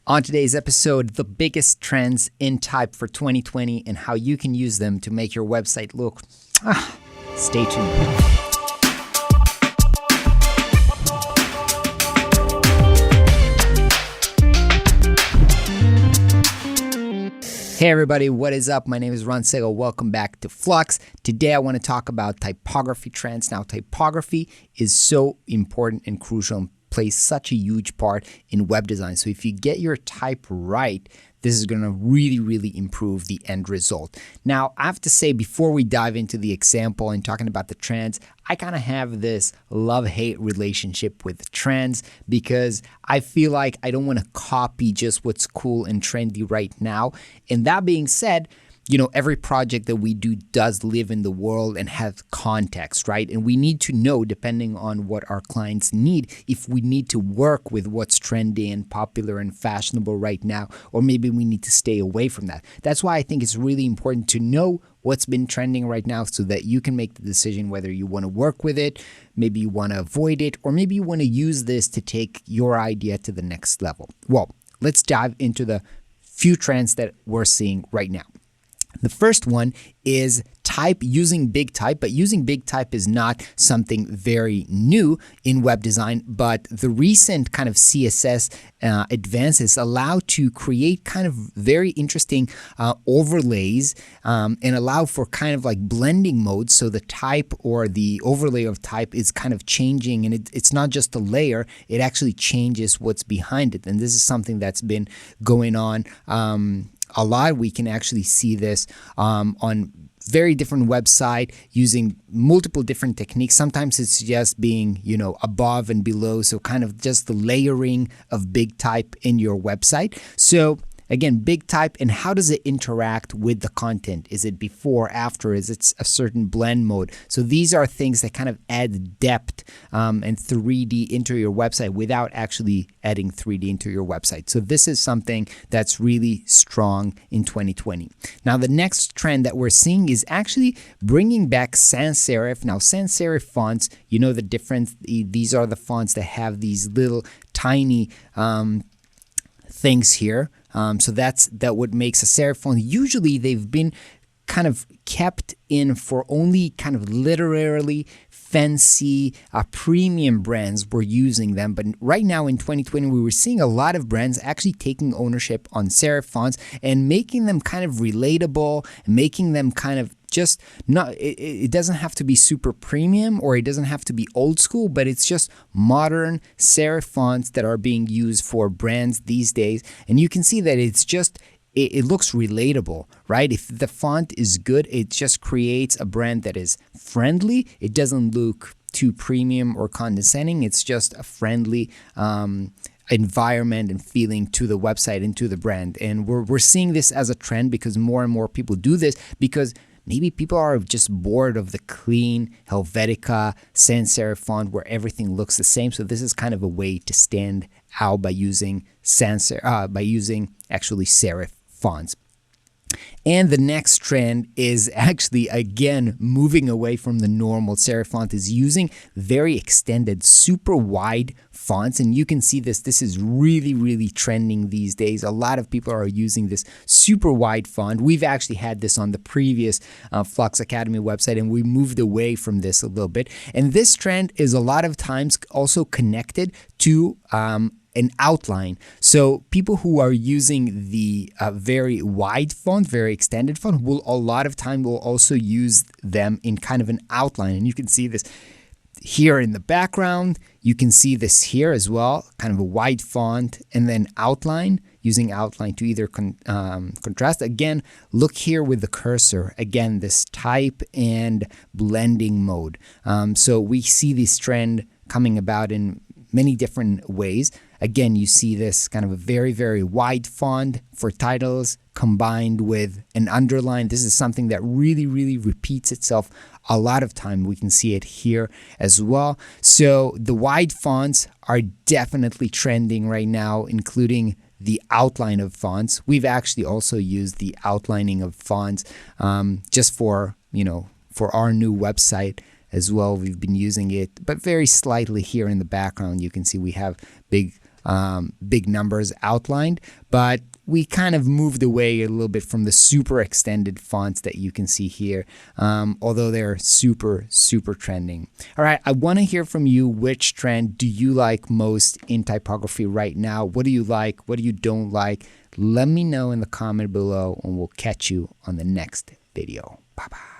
On today's episode, the biggest trends in type for 2020 and how you can use them to make your website look. Stay tuned. Hey everybody, what is up? My name is Ron Segal. Welcome back to Flux. Today I want to talk about typography trends. Now, typography is so important and crucial and plays such a huge part in web design. So if you get your type right, this is going to really improve the end result. Now, I have to say, before we dive into the example and talking about the trends, I kind of have this love-hate relationship with trends because I feel like I don't want to copy just what's cool and trendy right now. And that being said, you know, every project that we do does live in the world and have context, right? And we need to know, depending on what our clients need, if we need to work with what's trendy and popular and fashionable right now, or maybe we need to stay away from that. That's why I think it's really important to know what's been trending right now so that you can make the decision whether you want to work with it, maybe you want to avoid it, or maybe you want to use this to take your idea to the next level. Well, let's dive into the few trends that we're seeing right now. The first one is type, using big type, but using big type is not something very new in web design, but the recent kind of CSS advances allow to create kind of very interesting overlays and allow for kind of like blending modes. So the type or the overlay of type is kind of changing, and it's not just a layer, it actually changes what's behind it. And this is something that's been going on a lot. We can actually see this on very different website using multiple different techniques. Sometimes it's just being, you know, above and below. So kind of just the layering of big type in your website. So again, big type, and how does it interact with the content? Is it before, after? Is it a certain blend mode? So these are things that kind of add depth and 3D into your website without actually adding 3D into your website. So this is something that's really strong in 2020. Now, the next trend that we're seeing is actually bringing back sans serif. Now, sans serif fonts, you know the difference. These are the fonts that have these little tiny things here. So that's what makes a serif font. Usually they've been kind of kept in for only kind of literally fancy premium brands were using them. But right now in 2020, we were seeing a lot of brands actually taking ownership on serif fonts and making them kind of relatable, making them kind of just not, it doesn't have to be super premium or it doesn't have to be old school, but it's just modern serif fonts that are being used for brands these days. And you can see that it's just, it looks relatable, right? If the font is good, it just creates a brand that is friendly. It doesn't look too premium or condescending. It's just a friendly environment and feeling to the website and to the brand. And we're seeing this as a trend because more and more people do this because maybe people are just bored of the clean Helvetica sans serif font where everything looks the same. So this is kind of a way to stand out by using actually serif fonts. And the next trend is actually, again, moving away from the normal serif font, is using very extended, super wide fonts. And you can see this is really trending these days. A lot of people are using this super wide font. We've actually had this on the previous Flux Academy website, and we moved away from this a little bit. And this trend is a lot of times also connected to an outline. So people who are using the very wide font, very extended font, will a lot of time will also use them in kind of an outline. And you can see this here in the background. You can see this here as well, kind of a wide font and then outline, using outline to either contrast. Again, look here with the cursor. Again, this type and blending mode. So we see this trend coming about in many different ways. Again, you see this kind of a very wide font for titles combined with an underline. This is something that really repeats itself a lot of time. We can see it here as well. So the wide fonts are definitely trending right now, including the outline of fonts. We've actually also used the outlining of fonts just for, for our new website as well. We've been using it, but very slightly here in the background. You can see we have big big numbers outlined, but we kind of moved away a little bit from the super extended fonts that you can see here, although they're super, super trending. All right, I want to hear from you. Which trend do you like most in typography right now? What do you like? What do you don't like? Let me know in the comment below, and we'll catch you on the next video. Bye-bye.